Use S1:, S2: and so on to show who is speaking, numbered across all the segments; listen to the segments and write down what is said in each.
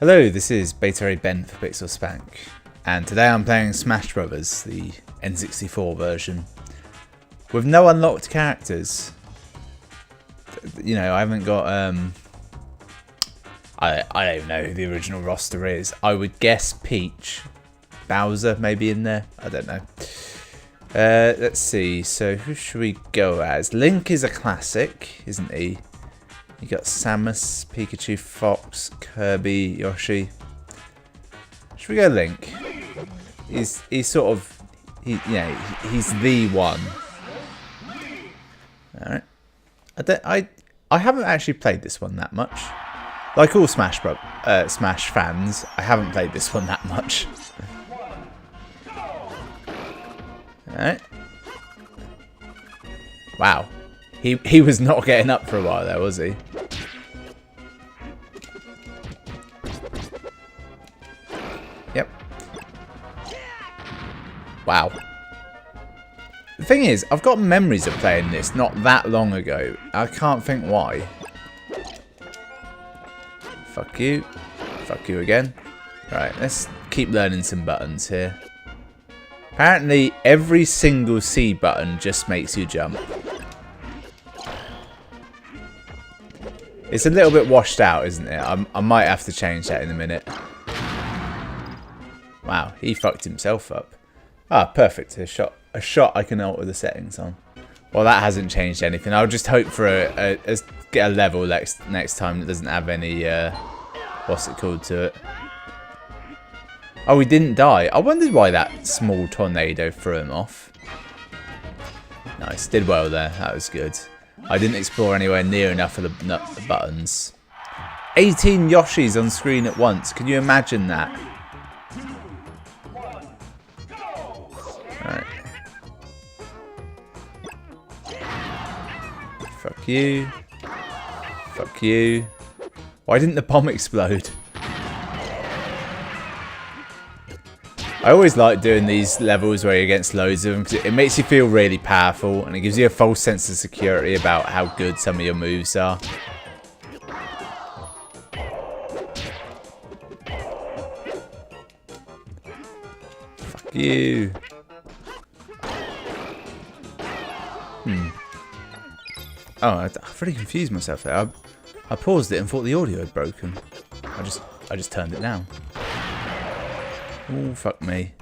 S1: Hello, this is Beta Ben for Pixel Spank, and today I'm playing Smash Brothers, the N64 version, with no unlocked characters. You know, I haven't got, I don't know who the original roster is. I would guess Peach, Bowser maybe in there, I don't know. Let's see, so who should we go as? Link is a classic, isn't he? You got Samus, Pikachu, Fox, Kirby, Yoshi. Should we go Link? He's sort of, he's the one. All right. I haven't actually played this one that much. Like all Smash fans, I haven't played this one that much. All right. Wow. He was not getting up for a while there, was he? Yep. Wow. The thing is, I've got memories of playing this not that long ago. I can't think why. Fuck you. Fuck you again. Right, let's keep learning some buttons here. Apparently, every single C button just makes you jump. It's a little bit washed out, isn't it? I might have to change that in a minute. Wow, he fucked himself up. Ah, perfect. A shot I can alter the settings on. Well, that hasn't changed anything. I'll just hope for get a level next time that doesn't have any what's it called to it. Oh, he didn't die. I wondered why that small tornado threw him off. Nice, did well there. That was good. I didn't explore anywhere near enough of the buttons. 18 Yoshis on screen at once. Can you imagine that? Alright. Fuck you. Fuck you. Why didn't the bomb explode? I always like doing these levels where you're against loads of them because it makes you feel really powerful and it gives you a false sense of security about how good some of your moves are. Fuck you. Oh, I've really confused myself there. I paused it and thought the audio had broken. I just turned it down. Oh, fuck me.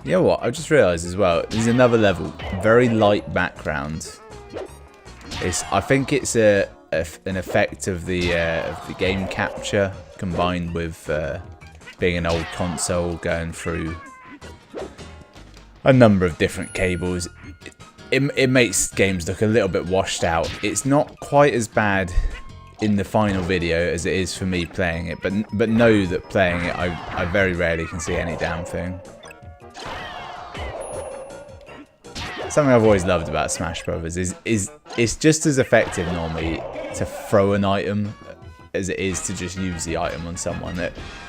S1: You know what? I just realised as well, there's another level. Very light background. I think it's an effect of the game capture combined with being an old console going through a number of different cables. It makes games look a little bit washed out. It's not quite as bad in the final video as it is for me playing it, but know that playing it I very rarely can see any damn thing. Something I've always loved about Smash Brothers is it's just as effective normally to throw an item as it is to just use the item on someone.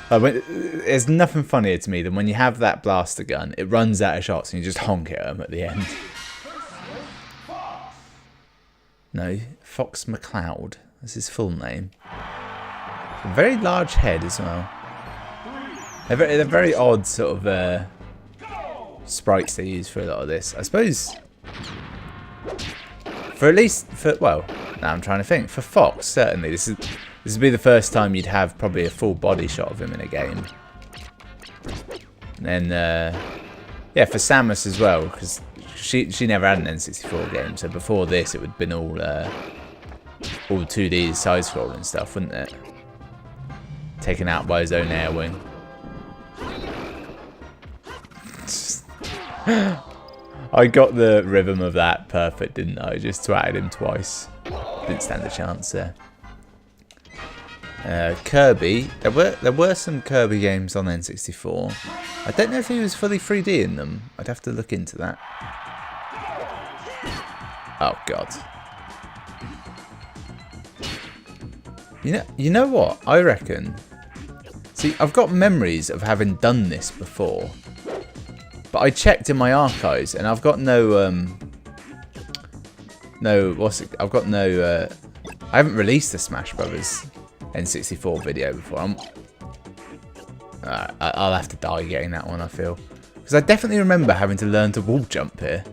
S1: There's nothing funnier to me than when you have that blaster gun, it runs out of shots and you just honk at them at the end. No, Fox McCloud. That's his full name. A very large head as well. They're very odd sort of sprites they use for a lot of this. I suppose well, now I'm trying to think. For Fox, certainly this would be the first time you'd have probably a full body shot of him in a game. And then yeah, for Samus as well, because she never had an N64 game, so before this it would have been all 2D side-scrolling stuff, wouldn't it? Taken out by his own air wing. I got the rhythm of that perfect, didn't I? Just twatted him twice. Didn't stand a chance there. Kirby. There were some Kirby games on N64. I don't know if he was fully 3D in them. I'd have to look into that. Oh god. You know what? I reckon. See, I've got memories of having done this before, but I checked in my archives and I've got I haven't released the Smash Brothers N64 video before. I'll have to die getting that one, I feel. Because I definitely remember having to learn to wall jump here.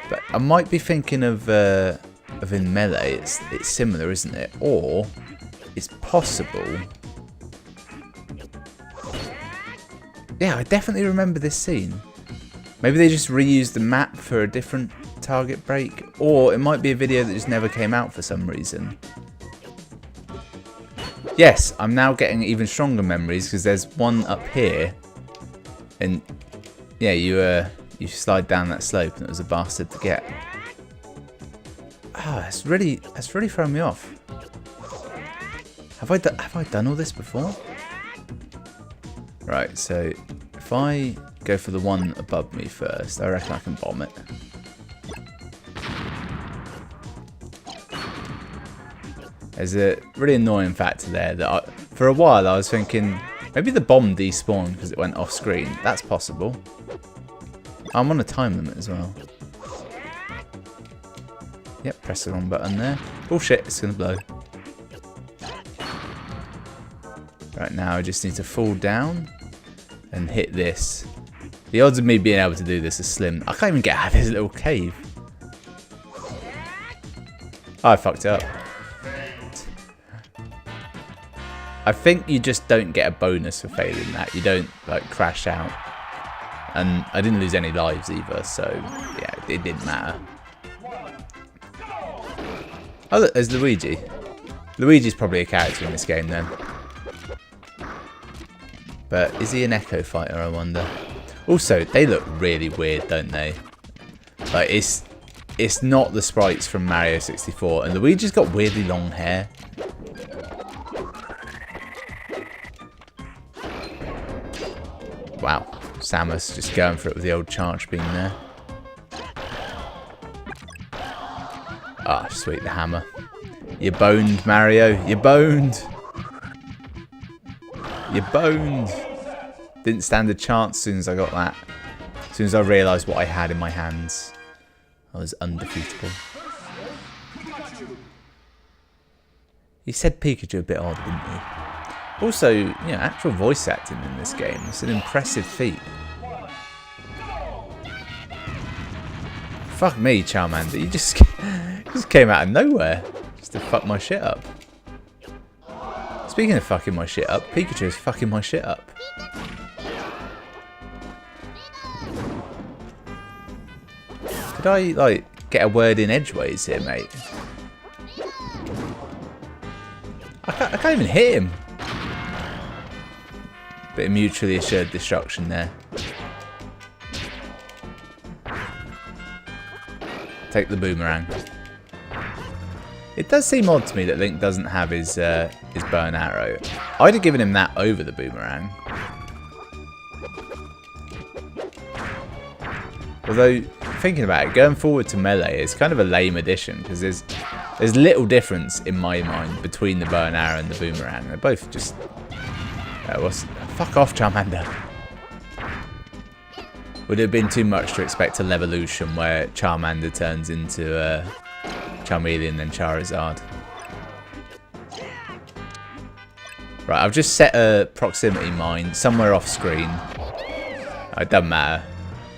S1: But I might be thinking of in Melee, it's similar, isn't it? Or it's possible. Yeah, I definitely remember this scene. Maybe they just reused the map for a different target break. Or it might be a video that just never came out for some reason. Yes, I'm now getting even stronger memories because there's one up here. And yeah, you slide down that slope and it was a bastard to get. Ah, that's really thrown me off. Have I done all this before? Right, so if I go for the one above me first, I reckon I can bomb it. There's a really annoying factor there that for a while I was thinking maybe the bomb despawned because it went off screen. That's possible. I'm on a time limit as well. Yep, press the wrong button there. Oh shit, it's gonna blow. Right, now I just need to fall down and hit this. The odds of me being able to do this are slim. I can't even get out of this little cave. Oh, I fucked up. I think you just don't get a bonus for failing that. You don't like crash out. And I didn't lose any lives either, so yeah, it didn't matter. Oh look, there's Luigi. Luigi's probably a character in this game then. But is he an Echo Fighter, I wonder? Also, they look really weird, don't they? Like, it's not the sprites from Mario 64, and Luigi's got weirdly long hair. Wow, Samus just going for it with the old charge beam there. Ah, oh, sweet, the hammer. You're boned, Mario. You're boned. You're boned. Didn't stand a chance as soon as I got that. As soon as I realised what I had in my hands. I was undefeatable. He said Pikachu a bit odd, didn't he? Also, you know, actual voice acting in this game. It's an impressive feat. Fuck me, Charmander. You just came out of nowhere. Just to fuck my shit up. Speaking of fucking my shit up, Pikachu is fucking my shit up. Could I, like, get a word in edgeways here, mate? I can't even hit him. Bit of mutually assured destruction there. Take the boomerang. It does seem odd to me that Link doesn't have his bow and arrow. I'd have given him that over the boomerang. Although, thinking about it, going forward to Melee is kind of a lame addition because there's little difference in my mind between the bow and arrow and the boomerang. They're both just... fuck off, Charmander. Would it have been too much to expect a Levolution where Charmander turns into Charmeleon then Charizard? Right, I've just set a proximity mine somewhere off screen. It doesn't matter.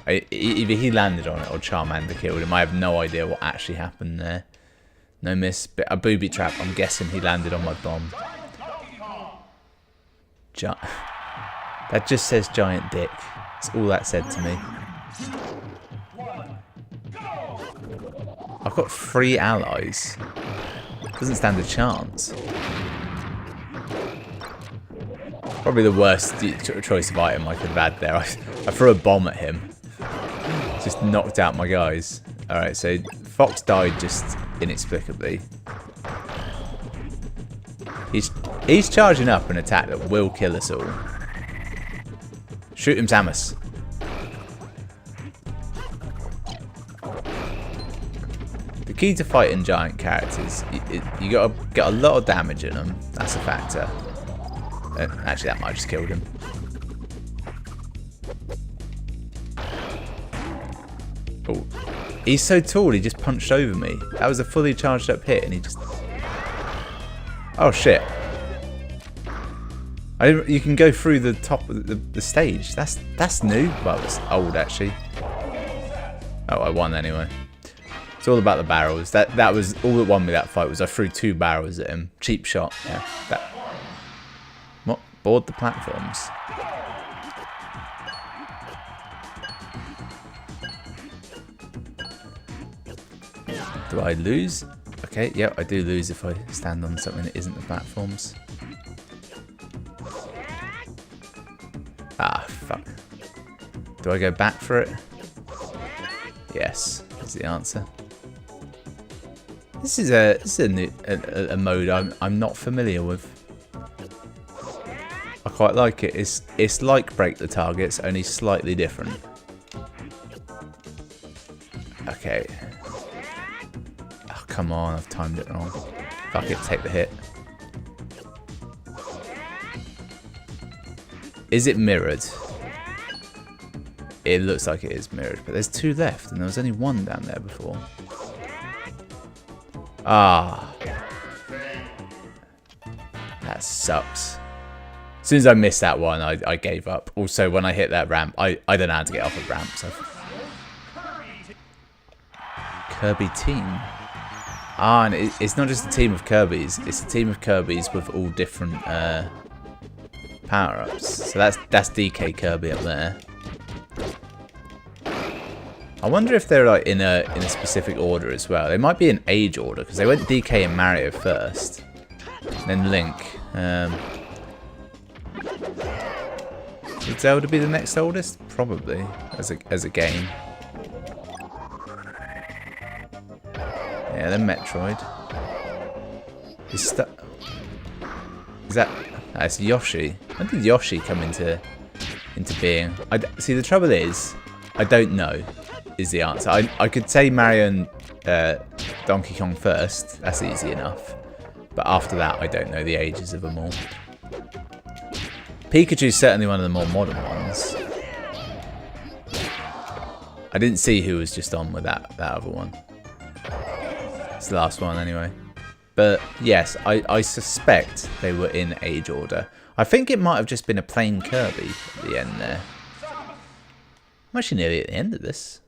S1: Either he landed on it or Charmander killed him. I have no idea what actually happened there. No miss, but a booby trap. I'm guessing he landed on my bomb. That just says giant dick. That's all that said to me. I've got 3 allies. Doesn't stand a chance. Probably the worst choice of item I could have had there. I threw a bomb at him. Just knocked out my guys. Alright, so Fox died just inexplicably. He's charging up an attack that will kill us all. Shoot him, Samus. The key to fighting giant characters, you gotta get a lot of damage in them. That's a factor. Actually, that might have just killed him. Oh, he's so tall. He just punched over me. That was a fully charged up hit, and he just... Oh shit. You can go through the top of the stage. That's new. Well, it's old actually. Oh, I won anyway. It's all about the barrels. That was all that won me that fight. Was I threw 2 barrels at him. Cheap shot. Yeah. What? Board the platforms. Do I lose? Okay. Yeah, I do lose if I stand on something that isn't the platforms. Ah, fuck. Do I go back for it? Yes, is the answer. This is a mode I'm not familiar with. I quite like it. It's like Break the Targets, only slightly different. Okay. Oh, come on, I've timed it wrong. Fuck it, take the hit. Is it mirrored? It looks like it is mirrored, but there's 2 left, and there was only 1 down there before. Ah. That sucks. As soon as I missed that one, I gave up. Also, when I hit that ramp, I don't know how to get off of ramps. So. Kirby team. Ah, and it's not just a team of Kirbys. It's a team of Kirbys with all different power-ups. So that's DK Kirby up there. I wonder if they're like in a specific order as well. They might be in age order because they went DK and Mario first, then Link. Would Zelda be the next oldest? Probably as a game. Yeah, then Metroid. Is that? That's Yoshi. When did Yoshi come into being? See, the trouble is, I don't know. Is the answer. I could say Mario and Donkey Kong first. That's easy enough. But after that, I don't know the ages of them all. Pikachu's certainly one of the more modern ones. I didn't see who was just on with that other one. It's the last one anyway. But yes, I suspect they were in age order. I think it might have just been a plain Kirby at the end there. I'm actually nearly at the end of this.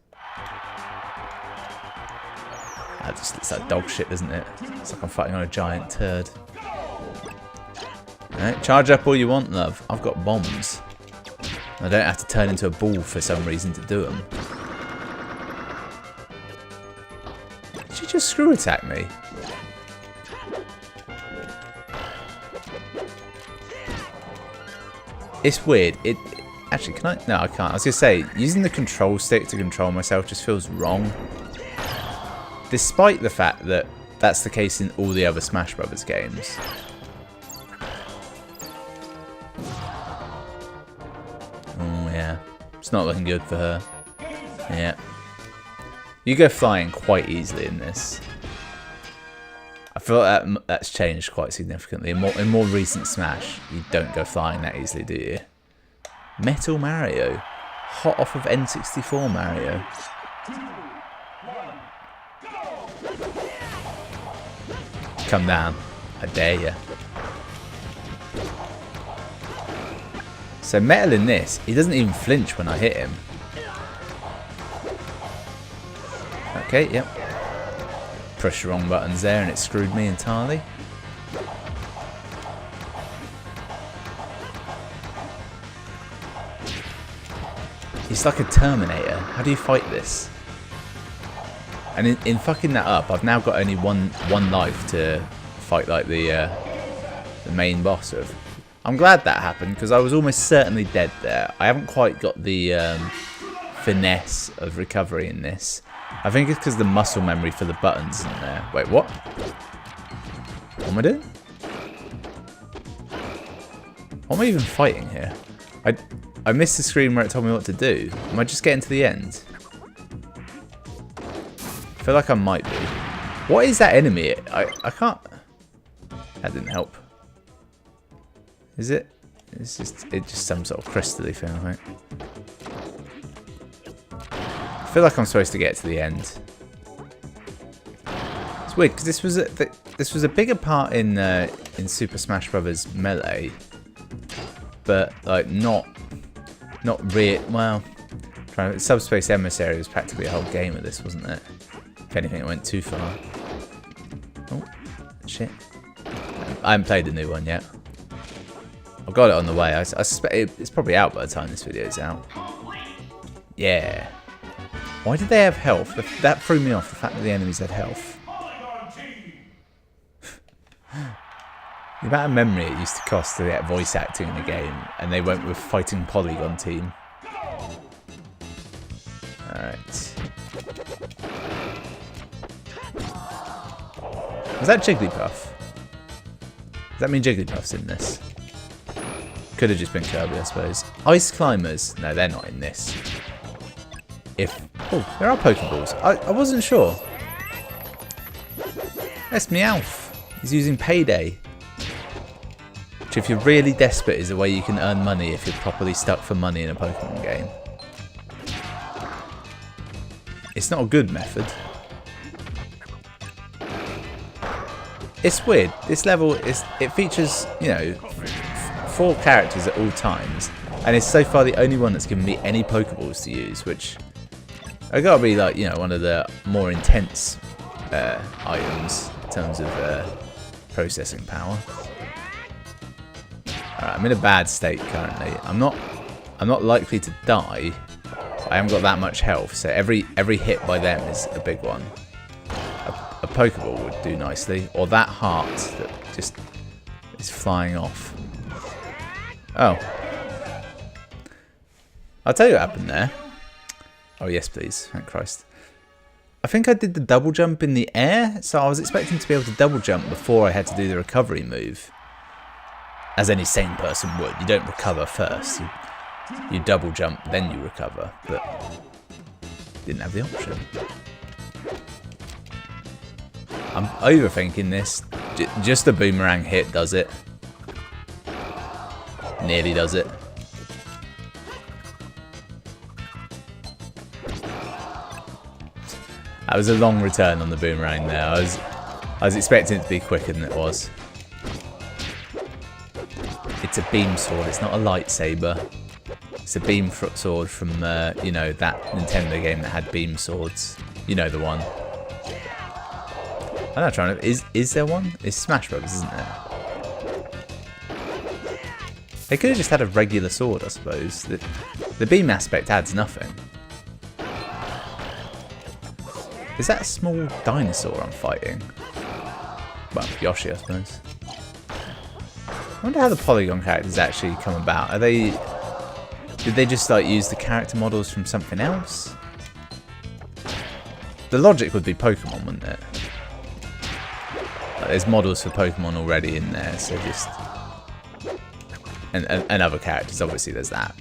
S1: That just looks like dog shit, doesn't it? It's like I'm fighting on a giant turd. Alright, charge up all you want, love. I've got bombs. I don't have to turn into a ball for some reason to do them. Did she just screw attack me? It's weird. Actually, can I? No, I can't. I was going to say, using the control stick to control myself just feels wrong. Despite the fact that that's the case in all the other Smash Brothers games. Oh, yeah. It's not looking good for her. Yeah. You go flying quite easily in this. I feel like that's changed quite significantly. In more recent Smash, you don't go flying that easily, do you? Metal Mario. Hot off of N64 Mario. Come down. I dare you. So Metal in this, he doesn't even flinch when I hit him. Okay, yep. Pressed the wrong buttons there and it screwed me entirely. He's like a Terminator. How do you fight this? And in fucking that up, I've now got only one life to fight like the main boss of. I'm glad that happened because I was almost certainly dead there. I haven't quite got the finesse of recovery in this. I think it's because the muscle memory for the buttons isn't there. Wait, what? What am I doing? What am I even fighting here? I missed the screen where it told me what to do. Am I just getting to the end? I feel like I might be. What is that enemy? I can't. That didn't help. Is it? It's just some sort of crystally thing, I think. I feel like I'm supposed to get to the end. It's weird because this was the this was a bigger part in Super Smash Bros. Melee, but like not real. Well, Subspace Emissary was practically a whole game of this, wasn't it? If anything, it went too far. Oh shit! I haven't played the new one yet. I've got it on the way. I suspect it's probably out by the time this video is out. Yeah. Why did they have health? That threw me off, the fact that the enemies had health. The amount of memory it used to cost to get voice acting in a game, and they went with Fighting Polygon Team. Alright. Was that Jigglypuff? Does that mean Jigglypuff's in this? Could have just been Kirby, I suppose. Ice Climbers. No, they're not in this. Oh, there are Pokeballs. I wasn't sure. That's Meowth. He's using Payday. Which, if you're really desperate, is a way you can earn money if you're properly stuck for money in a Pokemon game. It's not a good method. It's weird. This level it features, you know, 4 characters at all times, and it's so far the only one that's given me any Pokeballs to use, which I gotta be like, you know, one of the more intense items in terms of processing power. Alright, I'm in a bad state currently. I'm not likely to die. I haven't got that much health, so every hit by them is a big one. A Pokeball would do nicely, or that heart that just is flying off. Oh. I'll tell you what happened there. Oh yes, please. Thank Christ. I think I did the double jump in the air, so I was expecting to be able to double jump before I had to do the recovery move. As any sane person would. You don't recover first. You double jump, then you recover. But didn't have the option. I'm overthinking this. Just a boomerang hit does it. Nearly does it. That was a long return on the boomerang there. I was expecting it to be quicker than it was. It's a beam sword, it's not a lightsaber. It's a beam sword from, you know, that Nintendo game that had beam swords. You know the one. I'm not trying to... Is there one? It's Smash Bros, isn't there? They could have just had a regular sword, I suppose. The beam aspect adds nothing. Is that a small dinosaur I'm fighting? Well, Yoshi, I suppose. I wonder how the polygon characters actually come about. Are they... Did they just like use the character models from something else? The logic would be Pokemon, wouldn't it? Like, there's models for Pokemon already in there, so just... And other characters, obviously there's that.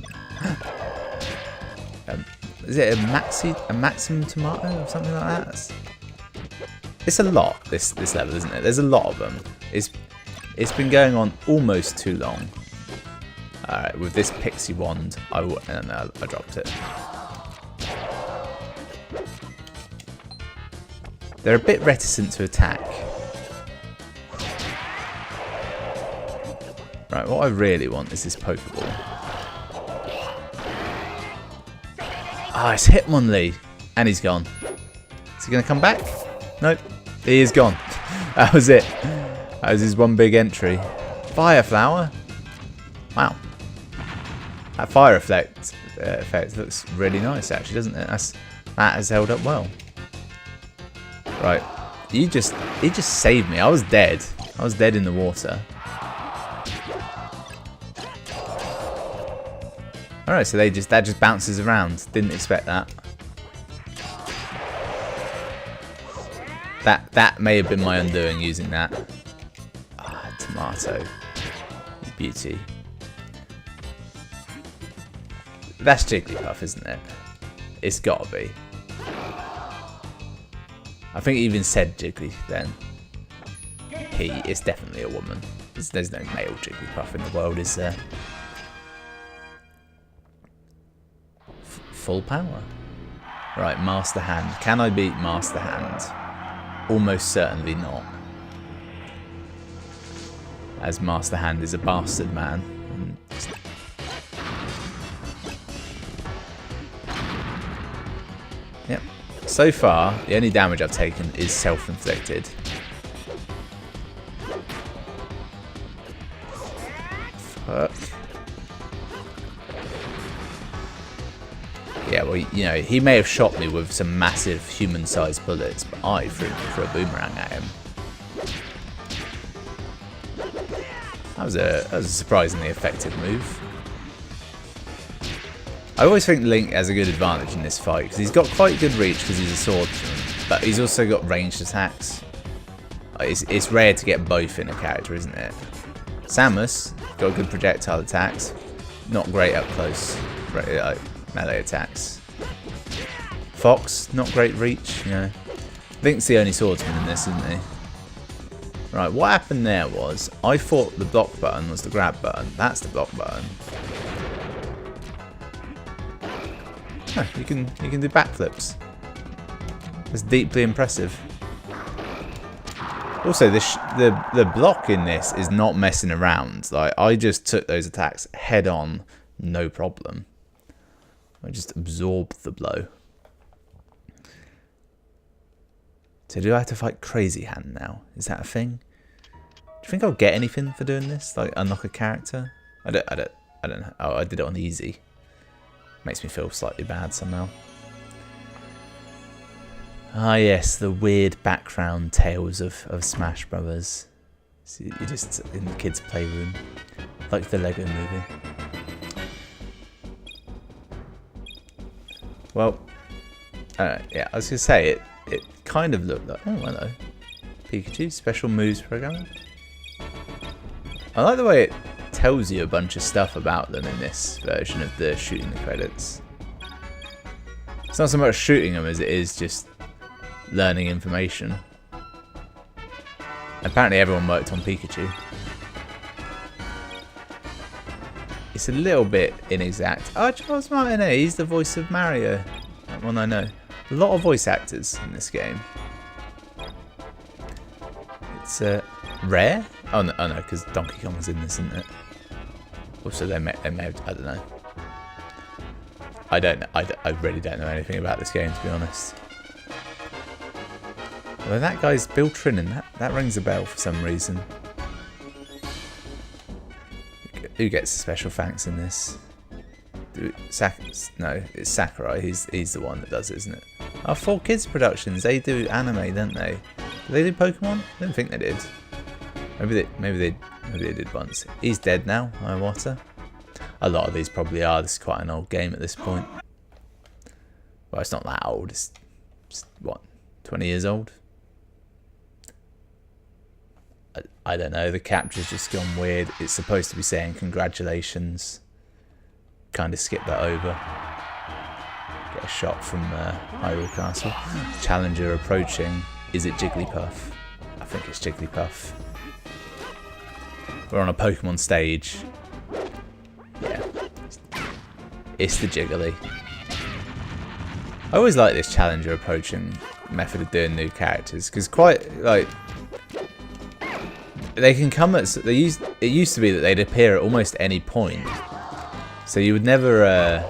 S1: Is it a Maximum Tomato or something like that? It's a lot, this level, isn't it? There's a lot of them. It's been going on almost too long. Alright, with this pixie wand, I dropped it. They're a bit reticent to attack. Right, what I really want is this Pokeball. Ah, it's Hitmonlee. And he's gone. Is he going to come back? Nope. He is gone. That was it. That was his one big entry. Fire Flower. Wow. That fire effect looks really nice, actually, doesn't it? That has held up well. Right. He just saved me. I was dead. I was dead in the water. Alright, so that just bounces around. Didn't expect that. That may have been my undoing using that. Ah, tomato. Beauty. That's Jigglypuff, isn't it? It's gotta be. I think it even said Jiggly then. It's definitely a woman. There's no male Jigglypuff in the world, is there? Full power. Right, Master Hand. Can I beat Master Hand? Almost certainly not. as Master Hand is a bastard man. And yep. So far, the only damage I've taken is self-inflicted. Fuck. Yeah, well, you know, he may have shot me with some massive human-sized bullets, but I threw a boomerang at him. That was a surprisingly effective move. I always think Link has a good advantage in this fight, because he's got quite good reach because he's a swordsman, but he's also got ranged attacks. It's rare to get both in a character, isn't it? Samus got good projectile attacks, not great up close melee attacks. Fox, not great reach, you know. Link's the only swordsman in this, isn't he? Right, what happened there was, I thought the block button was the grab button. That's the block button. Oh, you can do backflips. It's deeply impressive. Also, the block in this is not messing around. Like, I just took those attacks head on, no problem. I just absorbed the blow. So do I have to fight Crazy Hand now? Is that a thing? Do you think I'll get anything for doing this? Like unlock a character? I don't know. Oh, I did it on easy. Makes me feel slightly bad somehow. Ah yes, the weird background tales of Smash Brothers. So you're just in the kids' playroom, like the Lego movie. Well, yeah, I was gonna say it kind of looked like, oh hello, Pikachu, special moves programmer. I like the way it tells you a bunch of stuff about them in this version of the shooting the credits. It's not so much shooting them as it is just learning information. Apparently everyone worked on Pikachu. It's a little bit inexact. Oh, Charles Martinet, he's the voice of Mario. That one I know. A lot of voice actors in this game. It's rare? Oh no, because Donkey Kong's in this, isn't it? Also, they may have, I don't know. I really don't know anything about this game, to be honest. Although that guy's Bill Trinan, that rings a bell for some reason. Who gets special thanks in this? No, it's Sakurai. He's the one that does it, isn't it? Oh, 4Kids Productions. They do anime, don't they? Do they do Pokemon? I don't think they did. Maybe they did once. He's dead now, Iwata. A lot of these probably are. This is quite an old game at this point. Well, it's not that old. It's what, 20 years old? I don't know. The capture's just gone weird. It's supposed to be saying congratulations. Kind of skip that over. Get a shot from Hyrule Castle. Challenger approaching. Is it Jigglypuff? I think it's Jigglypuff. We're on a Pokemon stage. Yeah. It's the Jiggly. I always like this challenger approaching method of doing new characters, because quite, like, they can come at, it used to be that they'd appear at almost any point. So you would never,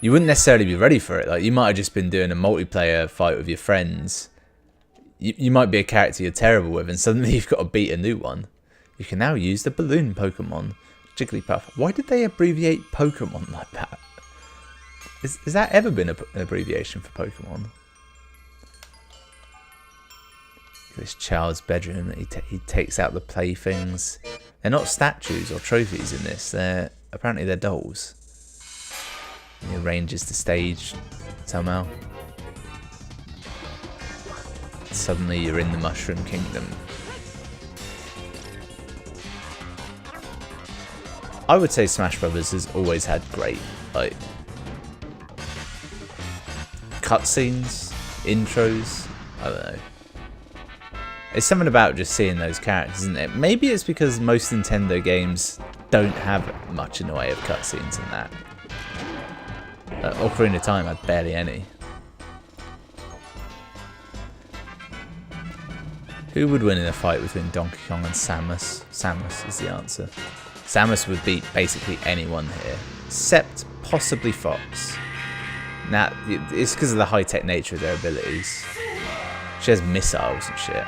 S1: you wouldn't necessarily be ready for it. Like, you might have just been doing a multiplayer fight with your friends. You might be a character you're terrible with, and suddenly you've got to beat a new one. You can now use the balloon Pokemon, Jigglypuff. Why did they abbreviate Pokemon like that? Has that ever been an abbreviation for Pokemon? This child's bedroom, he takes out the playthings. They're not statues or trophies in this. Apparently they're dolls. He arranges the stage somehow. Suddenly you're in the Mushroom Kingdom. I would say Smash Brothers has always had great, like, cutscenes, intros. I don't know. It's something about just seeing those characters, isn't it? Maybe it's because most Nintendo games don't have much in the way of cutscenes and that. Ocarina of Time had barely any. Who would win in a fight between Donkey Kong and Samus? Samus is the answer. Samus would beat basically anyone here, except possibly Fox. Now, it's because of the high-tech nature of their abilities. She has missiles and shit.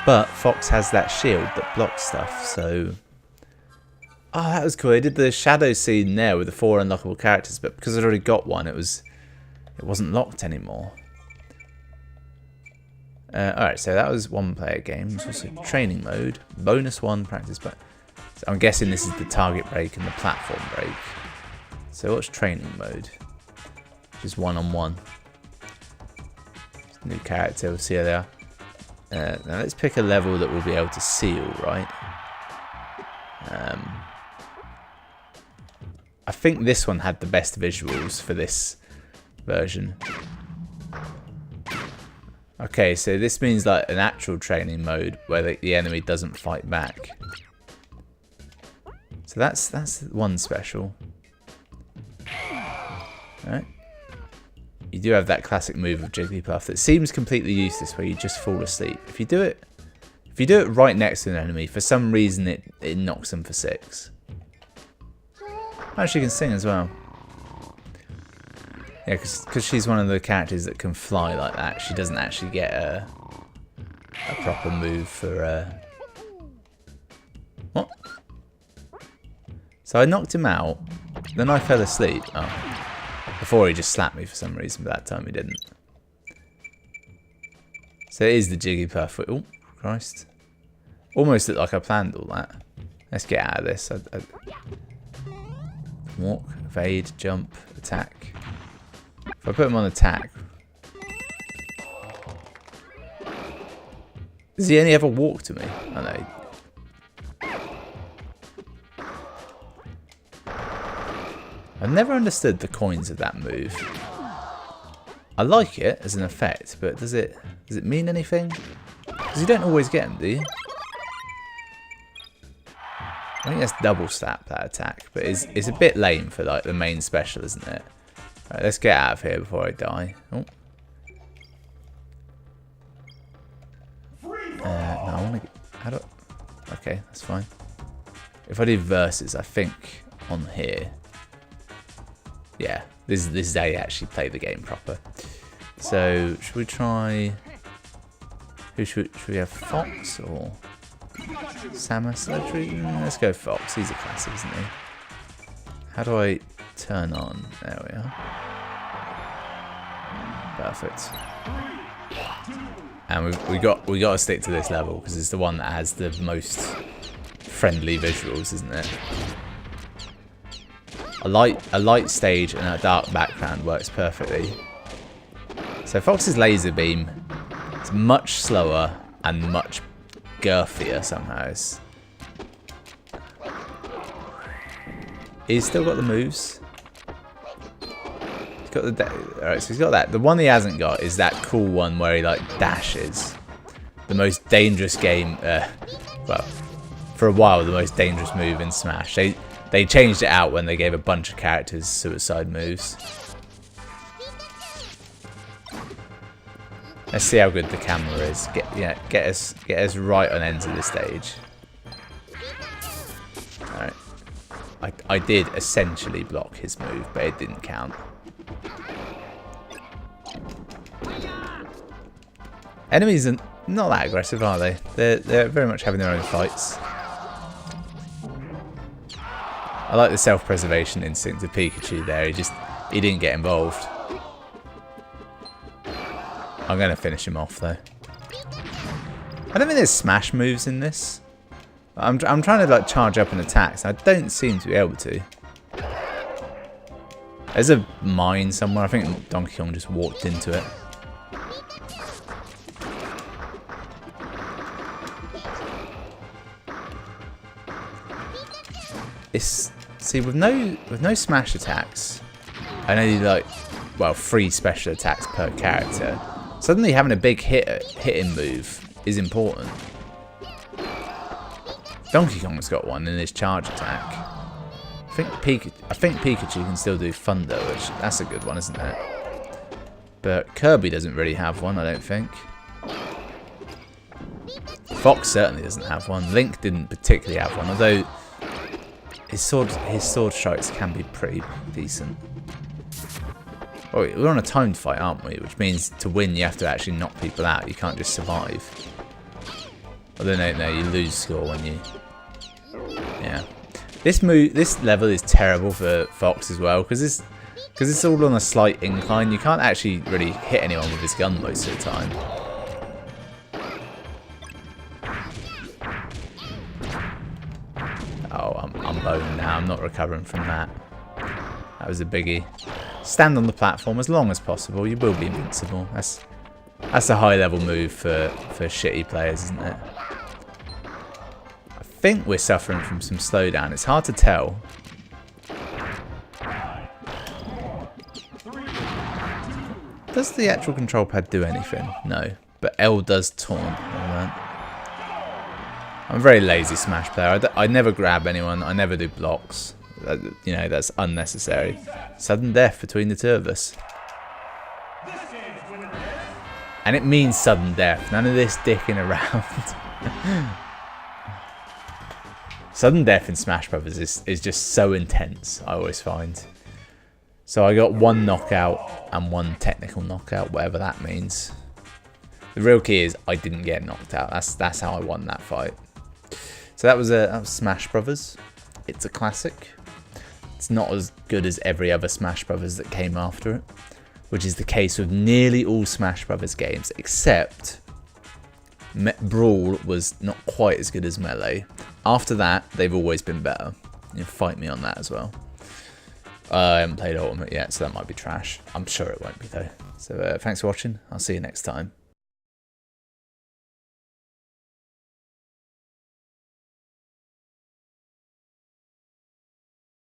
S1: But Fox has that shield that blocks stuff, so... Oh, that was cool. I did the shadow scene there with the 4 unlockable characters, but because I'd already got one, it wasn't locked anymore. Alright, so that was one-player game. There's also training mode, bonus 1, practice, but so I'm guessing this is the target break and the platform break. So what's training mode? Just one-on-one. New character, we'll see how they are. Now let's pick a level that we'll be able to see all right. I think this one had the best visuals for this version. Okay, so this means like an actual training mode where the enemy doesn't fight back. So that's one special. Alright. You do have that classic move of Jigglypuff that seems completely useless where you just fall asleep. If you do it right next to an enemy, for some reason it knocks them for 6. Actually, can sing as well. Yeah, because she's one of the characters that can fly like that. She doesn't actually get a proper move for... What? So I knocked him out, then I fell asleep. Oh. Before he just slapped me for some reason, but that time he didn't. So it is the Jigglypuff. Oh, Christ. Almost looked like I planned all that. Let's get out of this. Walk, evade, jump, attack. If I put him on attack... Does he only ever walk to me? I know. I've never understood the coins of that move. I like it as an effect, but does it mean anything? Because you don't always get them, do you? I think that's double slap, that attack, but it's a bit lame for like the main special, isn't it? Right, let's get out of here before I die. Oh. No, I want to get... How do I... Okay, that's fine. If I do versus, I think on here... Yeah, this is how you actually play the game proper. So, should we try... Should we have Fox or Samus? Let's go Fox. He's a classic, isn't he? How do I turn on? There we are. Perfect. And we got to stick to this level because it's the one that has the most friendly visuals, isn't it? A light stage and a dark background works perfectly. So Fox's laser beam is much slower and much girthier somehow. He's still got the moves. He's got the alright, so he's got that. The one he hasn't got is that cool one where he like dashes. The most dangerous game. Well, for a while, the most dangerous move in Smash. They changed it out when they gave a bunch of characters suicide moves. Let's see how good the camera is. Get us right on end of the stage. Alright. I did essentially block his move, but it didn't count. Enemies are not that aggressive, are they? They're very much having their own fights. I like the self-preservation instinct of Pikachu there. He didn't get involved. I'm going to finish him off though. I don't think there's smash moves in this. I'm trying to like charge up an attack, so I don't seem to be able to. There's a mine somewhere. I think Donkey Kong just walked into it. See, with no smash attacks, and only like, well, 3 special attacks per character, suddenly having a big hitting move is important. Donkey Kong's got one in his charge attack. I think Pikachu can still do Thunder, which that's a good one, isn't it? But Kirby doesn't really have one, I don't think. Fox certainly doesn't have one. Link didn't particularly have one, although his sword strikes can be pretty decent. Oh, we're on a timed fight, aren't we? Which means to win you have to actually knock people out. You can't just survive. Although no, you lose score when you... Yeah. This level is terrible for Fox as well, because it's all on a slight incline. You can't actually really hit anyone with his gun most of the time. Oh, I'm boned now. I'm not recovering from that. That was a biggie. Stand on the platform as long as possible. You will be invincible. That's a high level move for shitty players, isn't it? I think we're suffering from some slowdown. It's hard to tell. Does the actual control pad do anything? No. But L does taunt. I'm a very lazy Smash player. I never grab anyone. I never do blocks. You know, that's unnecessary. Sudden death between the two of us. And it means sudden death. None of this dicking around. Sudden death in Smash Brothers is just so intense, I always find. So I got one knockout and one technical knockout, whatever that means. The real key is I didn't get knocked out. That's how I won that fight. So that was Smash Brothers. It's a classic. It's not as good as every other Smash Brothers that came after it, which is the case with nearly all Smash Brothers games, except Brawl was not quite as good as Melee. After that, they've always been better. You fight me on that as well. I haven't played Ultimate yet, so that might be trash. I'm sure it won't be though. So thanks for watching. I'll see you next time.